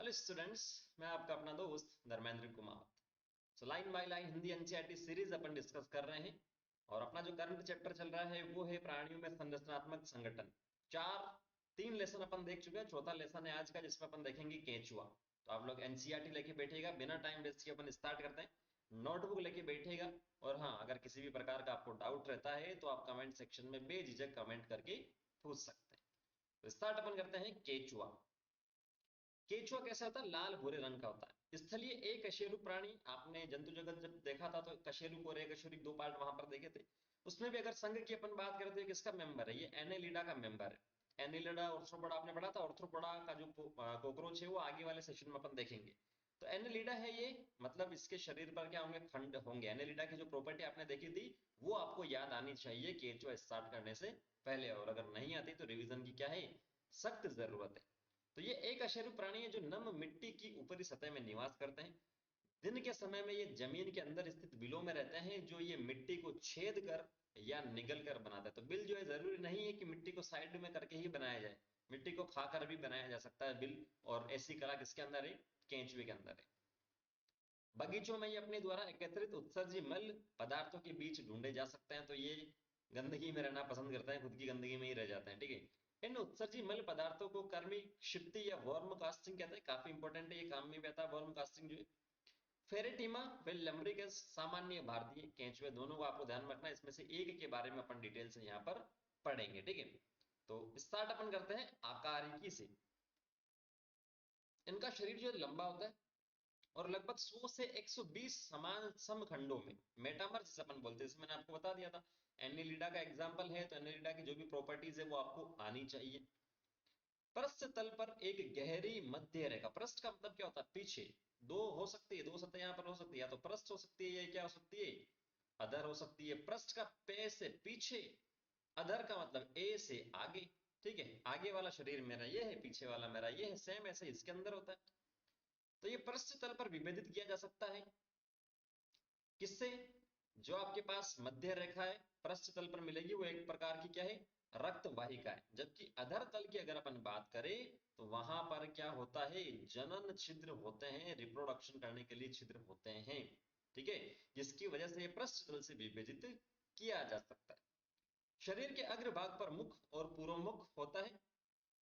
Hello students, मैं आपका अपना दोस्त Dharmendra Kumar. Line by line Hindi NCERT series upon discuss कर रहे हैं और अपना जो करंट चैप्टर चल रहा है वो है प्राणियों में संरचनात्मक संगठन। तीन लेसन अपन देख चुके हैं, चौथा लेसन है आज का जिसमें अपन देखेंगे केंचुआ। तो आप लोग एनसीईआरटी लेके बैठेगा, बिना टाइम वेस्ट किए अपन स्टार्ट करते हैं। नोटबुक लेके बैठेगा और हाँ, अगर किसी भी प्रकार का आपको डाउट रहता है तो आप कमेंट सेक्शन में बेझिझक कमेंट करके पूछ सकते हैं। तो स्टार्ट अपन करते हैं केंचुआ। केचुआ कैसा होता है? लाल भूरे रंग का होता है। स्थलीय एक कशेरुक प्राणी। आपने जंतु जगत जब देखा था तो कशेरुक और एकशेरुक दो पार्ट वहां पर देखे थे। उसमें भी अगर संघ की अपन बात करें तो किसका मेंबर है? ये एनेलिडा का मेंबर है। एनेलिडा ऑर्थ्रोपोडा आपने पढ़ा था। ऑर्थ्रोपोडा का जो कॉकरोच है वो आगे वाले सेशन में अपन देखेंगे। तो एनेलिडा है ये, मतलब इसके शरीर पर क्या होंगे? खंड होंगे। एनेलिडा की जो प्रॉपर्टी आपने देखी थी वो आपको याद आनी चाहिए केचुआ स्टार्ट करने से पहले, और अगर नहीं आती तो रिवीजन की क्या है, सख्त जरूरत है। तो ये एक अशेरुक प्राणी है जो नम मिट्टी की ऊपरी सतह में निवास करते हैं। दिन के समय में ये जमीन के अंदर स्थित बिलों में रहते हैं जो ये मिट्टी को छेद कर या निगल कर बनाता है। तो बिल जो है जरूरी नहीं है कि मिट्टी को साइड में करके ही बनाया जाए, मिट्टी को खाकर भी बनाया जा सकता है बिल। और ऐसी कला किसके अंदर है? केंचुए के अंदर है। बगीचों में ये अपने द्वारा एकत्रित उत्सर्जी मल पदार्थों के बीच ढूंढे जा सकते हैं। तो ये गंदगी में रहना पसंद करते हैं, खुद की गंदगी में ही रह जाते हैं। ठीक है। इन उत्सर्जी मल पदार्थों को कर्मी क्षिप्ति या वर्म कास्टिंग कहते हैं। काफी इंपॉर्टेंट है, ये काम में भी आता है वर्म कास्टिंग जो है। फेरेटिमा व लम्ब्रिकस सामान्य भारतीय केंचुए, दोनों को आपको ध्यान रखना है। इसमें से एक के बारे में अपन डिटेल से यहाँ पर पढ़ेंगे। ठीक है। तो स्टार्ट अपन करते हैं आकारिकी से। इनका शरीर जो लंबा होता है और लगभग 100 से 120 समान समखंडों में मेटामर जिसे अपन बोलते हैं, मैंने आपको बता दिया था एनिलिडा का एग्जांपल है। तो एनिलिडा की जो भी प्रॉपर्टीज है वो आपको आनी चाहिए। पृष्ठ तल पर एक गहरी मध्य रेखा। पृष्ठ का मतलब क्या होता है? पीछे। दो हो सकती है, दो सतह यहां पर हो सकती है, या तो पृष्ठ हो सकती है या क्या हो सकती है, अधर हो सकती है। पृष्ठ का पे से पीछे, अधर का मतलब ए से आगे। ठीक है, आगे वाला शरीर मेरा ये है, पीछे वाला मेरा ये है, सेम ऐसे इसके अंदर होता है। तो ये पृष्ठ तल पर विभेदित किया जा सकता है किससे? जो आपके पास मध्य रेखा है पृष्ठ तल पर मिलेगी वो एक प्रकार की क्या है? रक्त वाहिका है। जबकि अधर तल की अगर अपन बात करें तो वहां पर क्या होता है? जनन छिद्र होते हैं, रिप्रोडक्शन करने के लिए छिद्र होते हैं। ठीक है, जिसकी वजह से पृष्ठ तल से विभेदित किया जा सकता है। शरीर के अग्रभाग पर मुख और पूर्व मुख होता है।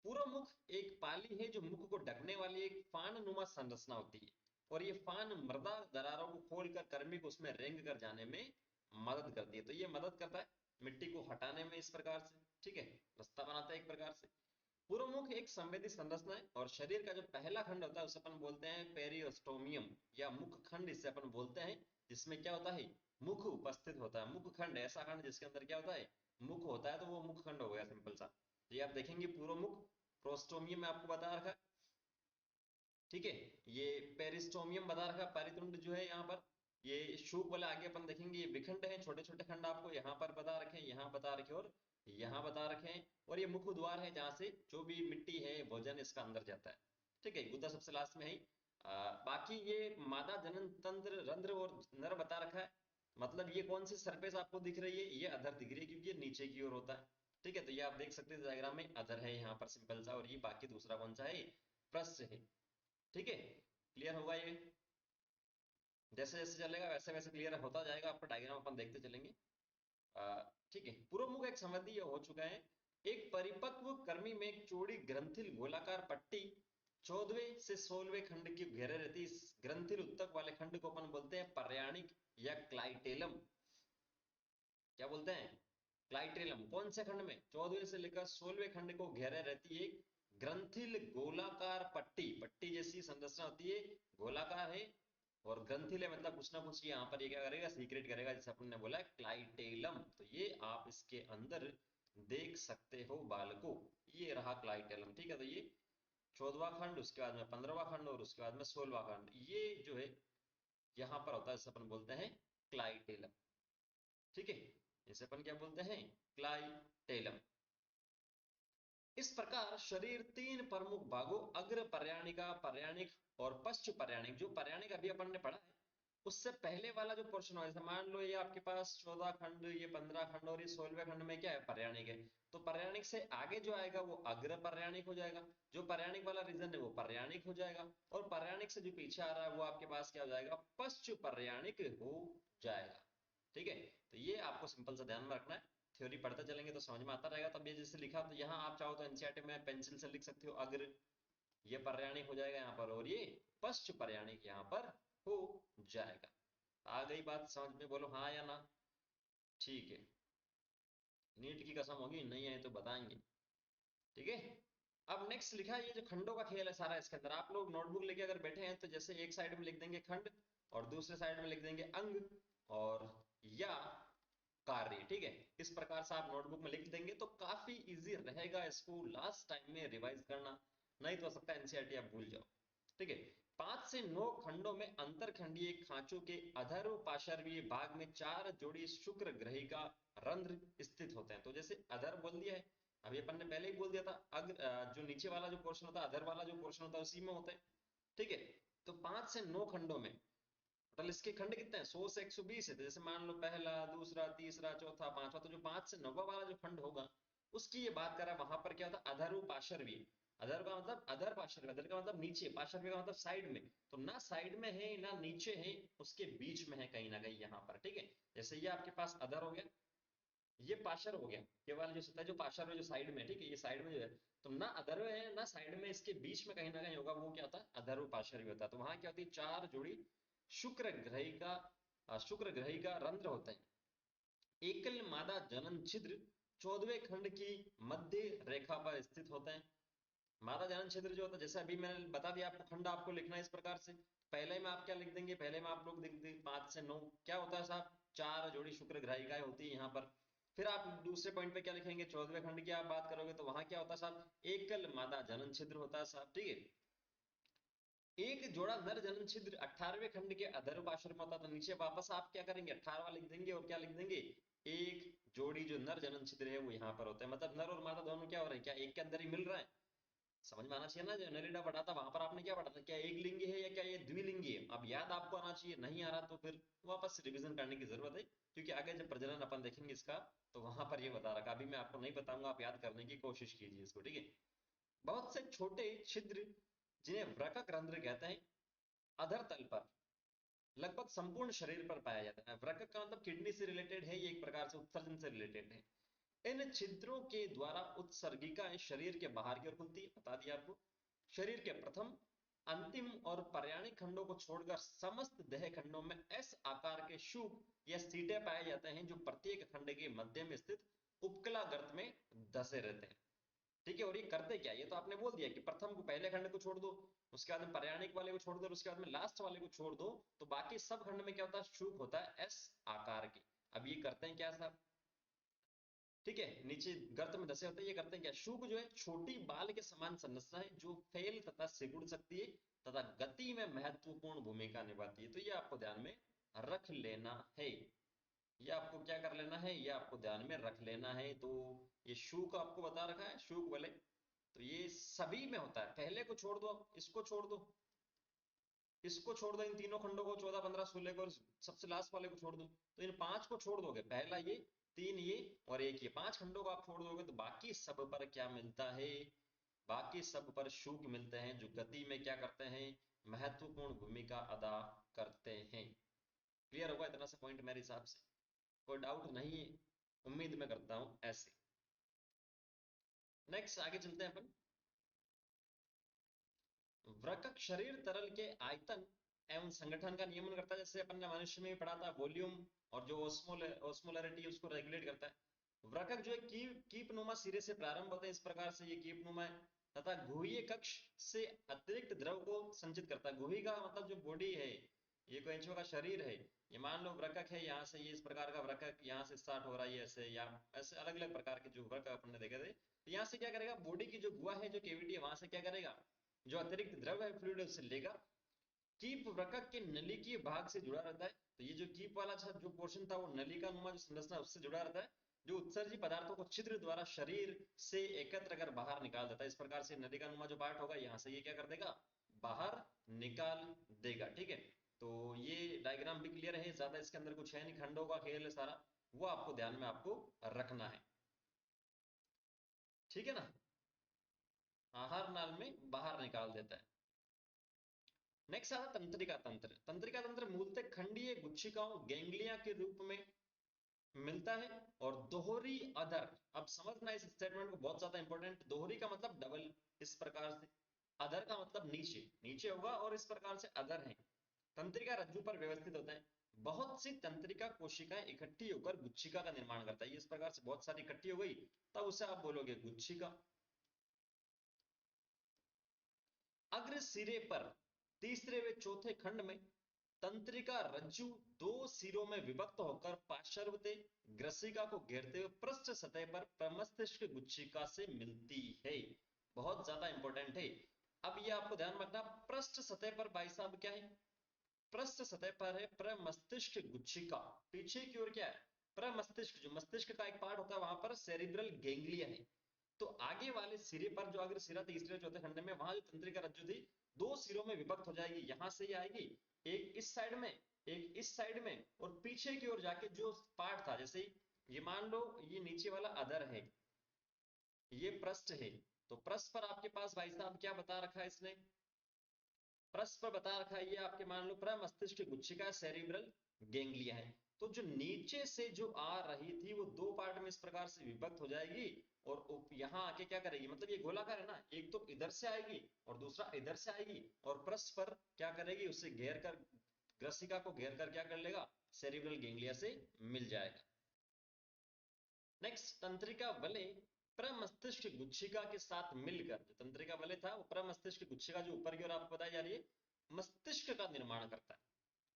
पूर्व मुख एक पाली है जो मुख को ढकने वाली एक फान नुमा संरचना होती है, और ये फान मृदा दरारों को खोलकर कर्मी को उसमें रेंग कर जाने में मदद करती है। तो ये मदद करता है मिट्टी को हटाने में इस प्रकार से। ठीक है, रास्ता बनाता है एक प्रकार से। पूर्व मुख एक संवेदी संरचना है और शरीर का जो पहला खंड होता है उसे अपन बोलते हैं पेरियोस्टोमियम या मुख खंड इसे अपन बोलते हैं, जिसमें क्या होता है? मुख उपस्थित होता है। मुख खंड ऐसा खंड जिसके अंदर क्या होता है? मुख होता है, तो वो मुख खंड हो गया सिंपल सा। तो ये आप देखेंगे पूर्व मुख प्रोस्टोमियम में आपको बता रखा है। ठीक है, ये पेरिस्टोमियम बता रखा है। परितुंड जो है यहाँ पर ये शूक वाला आगे अपन देखेंगे। ये विखंड है, छोटे छोटे खंड आपको यहाँ पर बता रखे हैं, यहाँ बता रखे और यहाँ बता रखे हैं। और ये मुख द्वार है जहां से जो भी मिट्टी है भोजन इसका अंदर जाता है। ठीक है, गुद्दा सबसे लास्ट में है। बाकी ये मादा जनन तंत्र रंध्र और नर बता रखा है। मतलब ये कौन सी सरफेस आपको दिख रही है? ये अधर दिख रही है क्योंकि ये नीचे की ओर होता है। ठीक है, तो ये आप देख सकते हैं डायग्राम में अधर है यहाँ पर सिंपल सा, और ये बाकी दूसरा कौन सा है? पृष्ठ है। ठीक है, क्लियर होगा ये? जैसे जैसे चलेगा वैसे वैसे क्लियर होता जाएगा, आपका डायग्राम अपन देखते चलेंगे। ठीक है, पूर्व मुख एक संबंधी हो चुका है। एक परिपक्व कर्मी में एक चौड़ी ग्रंथिल गोलाकार पट्टी 14वें से 16वें खंड की घेरे रहती है। इस ग्रंथिल उत्तक वाले खंड को अपन बोलते हैं पर्याणिक या क्लाइटेलम। क्या बोलते हैं? क्लाइटेलम। कौन से खंड में? 14वें से लेकर 16वें खंड को घेरे रहती है ग्रंथिल गोलाकार पट्टी। पट्टी जैसी संरचना होती है, गोलाकार है और ग्रंथिल है, मतलब कुछ ना कुछ यहाँ पर ये क्या करेगा? सीक्रेट करेगा, जैसे अपन ने बोला क्लाइटेलम। तो ये आप इसके अंदर देख सकते हो बालको, ये रहा क्लाइटेलम। ठीक है, तो ये 14वां खंड, उसके बाद में 15वां खंड और उसके बाद में 16वां खंड, ये जो है यहाँ पर होता है, इसे अपन बोलते हैं क्लाइटेलम। ठीक है, इसे अपन क्या बोलते हैं? क्लाइटेलम। इस प्रकार शरीर तीन प्रमुख भागों अग्र पर्याणिका पर्याणिक और पश्च पर्याणिक, जो पर्याणिक अभी अपन ने पढ़ा है उससे पहले वाला जो पोर्शन है, मान लो ये आपके पास 14 खंड, ये 15 खंड और ये 16वें खंड में क्या है, पर्याणिक है। तो पर्याणिक से आगे जो आएगा वो अग्र पर्याणिक हो जाएगा, जो पर्याणिक वाला रीजन है वो पर्याणिक हो जाएगा, और पर्याणिक से जो पीछे आ रहा है वो आपके पास क्या हो जाएगा, पश्च पर्याणिक हो जाएगा। ठीक है, तो ये आपको सिंपल सा ध्यान में रखना है, थ्योरी पढ़ते चलेंगे तो समझ में आता रहेगा। तब ये जैसे लिखा, तो यहाँ आप चाहो तो एनसीईआरटी में पेंसिल से लिख सकते हो अग्र, ये पर्याणिक हो जाएगा यहाँ पर, और ये पश्च पर्याणिक यहाँ पर हो जाएगा। आ गई बात समझ में, बोलो हाँ या ना। ठीक है, नीट की कसम होगी, नहीं आए तो बताएंगे। ठीक है, अब नेक्स्ट लिखा है, ये जो खंडों का खेल है सारा इसके अंदर, आप लोग नोटबुक लेके अगर बैठे हैं तो जैसे एक साइड में लिख देंगे खंड और दूसरे साइड में लिख देंगे अंग और या कार्य। ठीक है, इस प्रकार से आप नोटबुक में लिख देंगे तो काफी इजी रहेगा इसको लास्ट टाइम में रिवाइज करना, नहीं तो हो सकता है एनसीईआरटी आप भूल जाओ। ठीक है, 5 से 9 खंडों में अंतरखंडीय खांचों के अधर पार्श्वीय भाग में 4 जोड़ी शुक्र ग्रहिका रंध्र स्थित होते हैं। तो जैसे अधर बोल दिया है, अभी अपन ने पहले ही बोल दिया था, जो नीचे वाला जो पोर्शन होता है, अधर वाला जो पोर्शन होता है उसी में होता है। ठीक है, तो 5 से 9 खंडों में टोटल इसके खंड कितने हैं, 100 से 120 है। तो जैसे मान लो पहला, दूसरा, तीसरा, चौथा, पांचवा, तो जो 5 से 9 वाला जो खंड होगा उसकी ये बात करा, वहां पर क्या होता है, अधर पार्श्वीय। अधर का मतलब अधर पार्श्वीय, अधर का मतलब नीचे, पार्श्वीय का मतलब साइड में, तो ना साइड में है ना नीचे है, उसके बीच में है कहीं ना कहीं यहाँ पर। ठीक है, जैसे ये आपके पास अधर हो गया, ये पार्श्व हो गया, ये वाला जो सतह जो पार्श्व है जो साइड में, ठीक है, ये साइड में जो है, तो ना अधर है ना साइड में, इसके बीच में कहीं ना कहीं होगा, वो क्या होता है, अधर पार्श्व होता है। तो वहां क्या होती है, 4 जोड़ी शुक्र ग्रहिका, शुक्र ग्रहिका रंध्र होते हैं। एकल मादा जनन छिद्र 14वें खंड की मध्य रेखा पर स्थित होते हैं। मादा जनन छिद्र जो होता है, जैसे अभी मैंने बता दिया आपको, खंड आपको लिखना है इस प्रकार से। पहले में आप क्या लिख देंगे, पहले में आप लोग लिख देंगे 5 से 9 क्या होता है साहब, 4 जोड़ी शुक्र ग्राहिकाएं होती है यहाँ पर। फिर आप दूसरे पॉइंट पे क्या लिखेंगे, 14वें खंड की आप बात करोगे तो वहां क्या होता है साहब, एकल मादा जनन छिद्र होता है साहब। ठीक है, एक जोड़ा नर जनन छिद्र 18वें खंड के अधर पार्श्व में होता है। तो नीचे वापस आप क्या करेंगे, 18वां लिख देंगे और क्या लिख देंगे, एक जोड़ी जो नर जनन छिद्र है वो यहाँ पर होता है। मतलब नर और मादा दोनों क्या हो रहे हैं, क्या एक के अंदर ही मिल रहा है। समझ में आना चाहिए ना, जो नलिडा पढ़ा था वहां पर आपने क्या पढ़ा था, क्या एक लिंगी है या क्या ये द्विलिंगी है। अब याद आपको आना चाहिए, नहीं आ रहा तो फिर वापस रिवीजन करने की जरूरत है, क्योंकि आगे जब प्रजनन अपन देखेंगे इसका तो वहां पर ये बता रखा, अभी मैं आपको नहीं बताऊंगा, आप याद करने की कोशिश कीजिए इसको। ठीक है, बहुत से छोटे छिद्र जिन्हें वृकक रंध्र कहते हैं अधर तल पर लगभग संपूर्ण शरीर पर पाया जाता है। वृकक का मतलब किडनी से रिलेटेड है, ये एक प्रकार से उत्सर्जन से रिलेटेड है। इन छिद्रों के द्वारा उत्सर्गिकाएं शरीर के बाहर की ओर खुलती है, बता दिया आपको। शरीर के प्रथम, अंतिम और पर्याणिक खंडों को छोड़कर समस्त देह खंडों में एस आकार के शूक या सीटे पाए जाते हैं, जो प्रत्येक खंड के मध्य में स्थित उपकला गर्त में धसे रहते हैं। ठीक है, और ये करते क्या, ये तो आपने बोल दिया कि प्रथम को, पहले खंड को छोड़ दो, उसके बाद में पर्याणिक वाले को छोड़ दो, उसके बाद में लास्ट वाले को छोड़ दो, तो बाकी सब खंड में क्या होता है, शूक होता है एस आकार के। अब ये करते हैं क्या साहब, ठीक है, नीचे गर्त में धसे होते हैं, ये करते हैं क्या, शुक जो है छोटी बाल के समान संरचना है, जो फैल तथा सिकुड़ सकती है तथा गति में महत्वपूर्ण भूमिका निभाती है। तो ये आपको ध्यान में रख लेना है, ये आपको क्या कर लेना है, ये आपको ध्यान में रख लेना है। तो ये शुक आपको बता रखा है, शुक वाले, तो ये सभी में होता है। पहले को छोड़ दो, इसको छोड़ दो, इसको छोड़ दो, इन तीनों खंडों को, 14, 15, 16 को, और सबसे लास्ट वाले को छोड़ दो, तो इन 5 को छोड़ दोगे, पहला ये, 3 ये और 1 ये, 5 खंडों को आप छोड़ दोगे तो बाकी सब पर क्या मिलता है, बाकी सब पर शूक मिलते हैं, जो गति में क्या करते हैं, महत्वपूर्ण भूमिका अदा करते हैं। क्लियर होगा इतना सा पॉइंट मेरे हिसाब से, कोई डाउट नहीं है, उम्मीद मैं करता हूं ऐसे। नेक्स्ट आगे चलते हैं अपन। वृकक शरीर तरल के आयतन एवं संगठन का नियमन करता है, जैसे अपन ने मनुष्य में भी पढ़ा था, वॉल्यूम और जो ऑस्मोलरिटी उसको रेगुलेट करता है। वृकक जो है कीपनुमा सिरे से प्रारंभ होते हैं, इस प्रकार से ये कीपनुमा है, तथा गुहीय कक्ष से अतिरिक्त द्रव को संचित करता है। गुही का मतलब जो बॉडी है, ये कोई इंचों का शरीर है, ये मान लो वृकक है, यहाँ से ये इस प्रकार का वृकक यहाँ से स्टार्ट हो रहा है ऐसे, या ऐसे अलग अलग प्रकार के जो वृकक अपन ने देखे थे, तो यहाँ से क्या करेगा, बॉडी की जो गुहा है, जो केविटी है, वहां से क्या करेगा, जो अतिरिक्त द्रव है, फ्लूइड है, उसे लेगा। कीप वृकक के नलिकीय भाग से जुड़ा रहता है। तो ये जो कीप वाला जो पोर्शन था वो नलिका नुमा जो संरचना उससे जुड़ा रहता है, जो उत्सर्जी पदार्थों को छिद्र द्वारा शरीर से एकत्र कर बाहर निकाल देता है। इस प्रकार से नलिका नुमा जो पार्ट होगा, यहाँ से ये क्या कर देगा, बाहर निकाल देगा। ठीक है, तो ये डायग्राम भी क्लियर है, ज्यादा इसके अंदर कुछ है नहीं, खंडों का खेल है सारा, वो आपको ध्यान में आपको रखना है, ठीक है ना। आहार नाल में बाहर निकाल देता है। नेक्स्ट आता तंत्रिका तंत्र। तंत्रिका तंत्र मूलतः खंडीय गुच्छिकाओं गैंग्लिया के रूप में मिलता है और दोहरी अधर। अब समझना इस स्टेटमेंट को, बहुत ज्यादा इंपॉर्टेंट। दोहरी का मतलब डबल, इस प्रकार से। अधर का मतलब नीचे, नीचे होगा, और इस प्रकार से अधर है। तंत्रिका रज्जु पर व्यवस्थित होता है। बहुत सी तंत्रिका कोशिकाएं इकट्ठी होकर गुच्छिका का निर्माण करता है। इस प्रकार से बहुत सारी इकट्ठी हो गई, तब उसे आप बोलोगे गुच्छिका। अग्र सिरे पर तीसरे व चौथे खंड में तंत्रिका रज्जु दो सिरों में विभक्त होकर पार्श्वते ग्रसिका को घेरते हुए पृष्ठ सतह पर प्रमस्तिष्क गुच्छिका से मिलती है। बहुत ज्यादा इंपॉर्टेंट है। अब ये आपको ध्यान रखना, पृष्ठ सतह पर भाई साहब क्या है, पृष्ठ सतह पर है प्रमस्तिष्क गुच्छिका। पीछे की ओर क्या है, प्रमस्तिष्क, जो मस्तिष्क का एक पार्ट होता है, वहां पर सेरिब्रल गैंग्लिया है। तो आगे वाले सिरे पर, जो अग्र सिरा तीसरे चौथे खंड में, वहां जो तंत्रिका रज्जु थी दो सिरों में विभक्त हो जाएगी। यहां से ही आएगी, एक इस साइड में, एक इस साइड में, और पीछे की ओर जाके जो पार्ट था, जैसे ये मान लो ये नीचे वाला अधर है, ये पृष्ठ है, तो पृष्ठ पर आपके पास भाई साहब क्या बता रखा है इसने, पृष्ठ पर बता रखा है ये आपके मान लो प्रमस्तिष्क गुच्छिका सेरिब्रल गैंग्लिया है। तो जो नीचे से जो आ रही थी वो दो पार्ट में इस प्रकार से विभक्त हो जाएगी, और यहाँ आके क्या करेगी, मतलब ये गोलाकार है ना, एक तो इधर से आएगी और दूसरा इधर से आएगी, और पृष्ठ पर क्या करेगी, उसे घेर कर, ग्रसिका को घेर कर क्या कर लेगा, सेरिब्रल गैंग्लिया से मिल जाएगा। नेक्स्ट, तंत्रिका वलय प्रमस्तिष्क गुच्छिका के साथ मिलकर, जो तंत्रिका वलय था वो प्रमस्तिष्क गुच्छिका जो ऊपर की ओर आपको बताई जा रही है, मस्तिष्क का निर्माण करता है।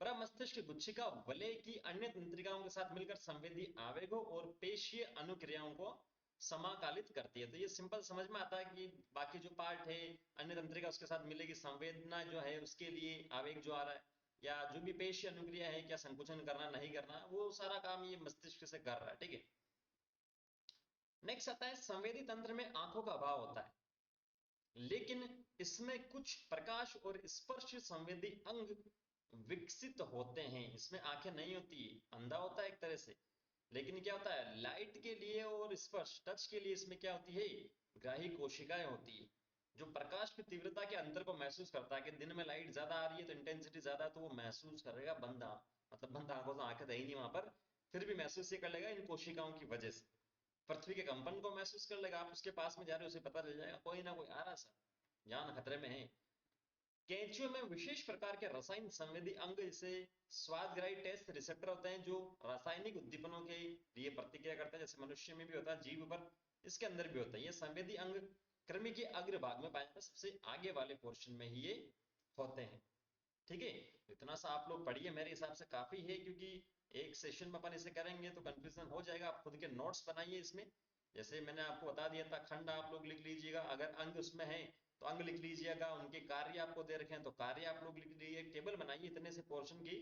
प्रमस्तिष्क गुच्छिका वलय की अन्य तंत्रिकाओं के साथ मिलकर संवेदी आवेगों और पेशीय अनुक्रियाओं को समाकालित करती है। तो ये सिंपल समझ में आता है कि बाकी जो पार्ट है अन्य तंत्रिका उसके साथ मिलेगी, संवेदना जो है उसके लिए आवेग जो आ रहा है, या जो भी पेशीय अनुक्रिया है, क्या संकुचन करना नहीं करना, वो सारा काम ये मस्तिष्क से कर रहा है, ठीक है। नेक्स्ट आता है, संवेदी तंत्र में आंखों का अभाव होता है, लेकिन इसमें कुछ प्रकाश और स्पर्श संवेदी अंग विकसित होते हैं। इसमें आंखें नहीं होती, अंधा होता है एक तरह से, लेकिन क्या होता है, लाइट के लिए और स्पर्श टच के लिए इसमें क्या होती है, ग्राही कोशिकाएं होती है, जो प्रकाश की तीव्रता के अंतर को महसूस करता है कि दिन में लाइट ज्यादा आ रही है तो इंटेंसिटी ज्यादा है, तो वो महसूस करेगा बंदा, मतलब बंद आंखों से, आंखें तो ही नहीं वहां पर, फिर भी महसूस ये कर लेगा इन कोशिकाओं की वजह से। पृथ्वी के कंपन को महसूस कर लेगा, आप उसके पास में जा रहे हो, उसे पता चल जाएगा कोई ना कोई आ रहा सा, जान खतरे में है। कैंचियों में विशेष प्रकार के रसायन संवेदी अंग जैसे स्वादग्राही टेस्ट रिसेप्टर होते हैं, जो रासायनिक उद्दीपनों के लिए प्रतिक्रिया करते हैं, जैसे मनुष्य में भी होता है, जीव पर, इसके अंदर भी होता है। ये संवेदी अंग कृमि के अग्र भाग में पाया जाता है, सबसे आगे वाले पोर्शन में ही ये होते हैं, ठीक है। इतना सा आप लोग पढ़िए, मेरे हिसाब से काफी है, क्योंकि एक सेशन में अपन इसे करेंगे तो कंफ्यूजन हो जाएगा। आप खुद के नोट्स बनाइए इसमें, जैसे मैंने आपको बता दिया था, खंड आप लोग लिख लीजिएगा, अगर अंग उसमें है तो अंग लिख लीजिएगा, उनके कार्य आपको दे रखे हैं तो कार्य आप लोग लिख लीजिए, टेबल बनाइए इतने से पोर्शन की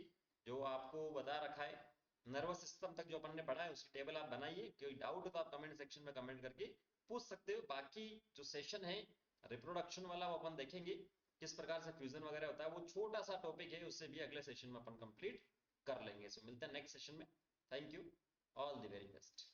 जो आपको बता रखा है। नर्वस सिस्टम तक जो अपन ने पढ़ा है उसकी टेबल आप बनाइए, कोई डाउट हो तो आप कमेंट सेक्शन में कमेंट करके पूछ सकते हो। बाकी जो सेशन है रिप्रोडक्शन वाला वो अपन देखेंगे, किस प्रकार से फ्यूजन वगैरह होता है, वो छोटा सा टॉपिक है, उससे भी अगले सेशन में अपन कंप्लीट कर लेंगे। सो मिलते हैं नेक्स्ट सेशन में। Thank you, all the very best.